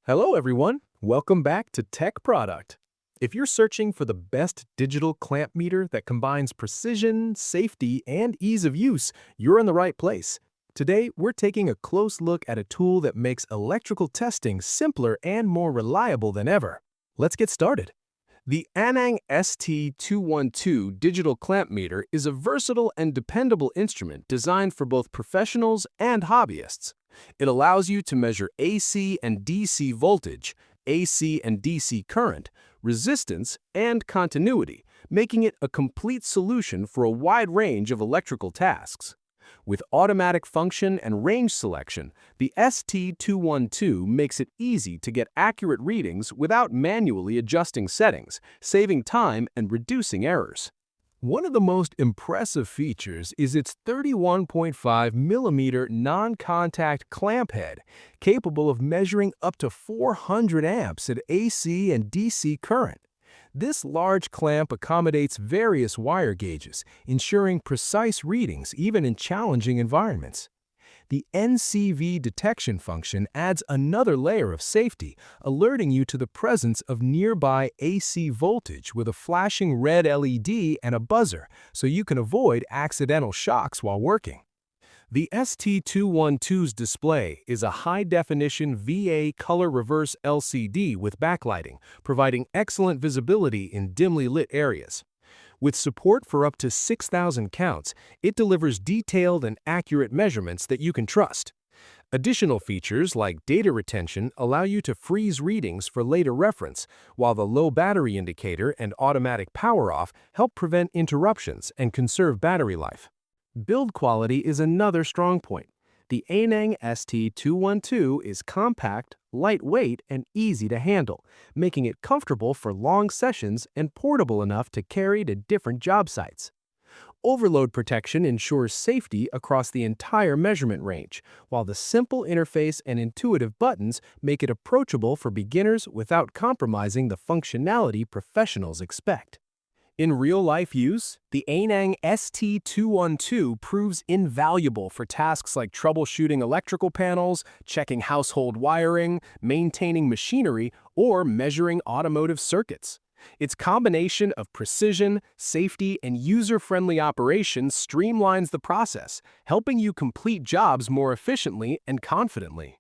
Hello everyone, welcome back to Tech Product. If you're searching for the best digital clamp meter that combines precision, safety, and ease of use, you're in the right place. Today, we're taking a close look at a tool that makes electrical testing simpler and more reliable than ever. Let's get started. The Anang ST212 digital clamp meter is a versatile and dependable instrument designed for both professionals and hobbyists. It allows you to measure AC and DC voltage, AC and DC current, resistance, and continuity, making it a complete solution for a wide range of electrical tasks. With automatic function and range selection, the ST212 makes it easy to get accurate readings without manually adjusting settings, saving time and reducing errors. One of the most impressive features is its 31.5mm non-contact clamp head, capable of measuring up to 400 amps at AC and DC current. This large clamp accommodates various wire gauges, ensuring precise readings even in challenging environments. The NCV detection function adds another layer of safety, alerting you to the presence of nearby AC voltage with a flashing red LED and a buzzer, so you can avoid accidental shocks while working. The ST212's display is a high-definition VA color reverse LCD with backlighting, providing excellent visibility in dimly lit areas. With support for up to 6,000 counts, it delivers detailed and accurate measurements that you can trust. Additional features like data retention allow you to freeze readings for later reference, while the low battery indicator and automatic power off help prevent interruptions and conserve battery life. Build quality is another strong point. The Anang ST212 is compact, lightweight, and easy to handle, making it comfortable for long sessions and portable enough to carry to different job sites. Overload protection ensures safety across the entire measurement range, while the simple interface and intuitive buttons make it approachable for beginners without compromising the functionality professionals expect. In real-life use, the Anang ST212 proves invaluable for tasks like troubleshooting electrical panels, checking household wiring, maintaining machinery, or measuring automotive circuits. Its combination of precision, safety, and user-friendly operation streamlines the process, helping you complete jobs more efficiently and confidently.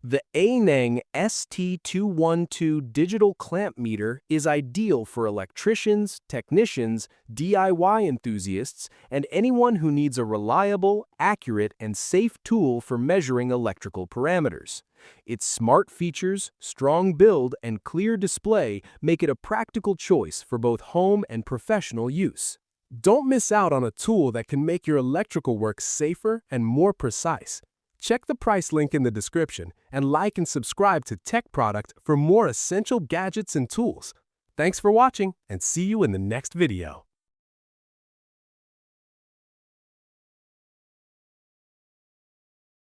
The Anang ST212 digital clamp meter is ideal for electricians, technicians, DIY enthusiasts, and anyone who needs a reliable, accurate, and safe tool for measuring electrical parameters. Its smart features, strong build, and clear display make it a practical choice for both home and professional use. Don't miss out on a tool that can make your electrical work safer and more precise. Check the price link in the description and like and subscribe to Tech Product for more essential gadgets and tools. Thanks for watching and see you in the next video.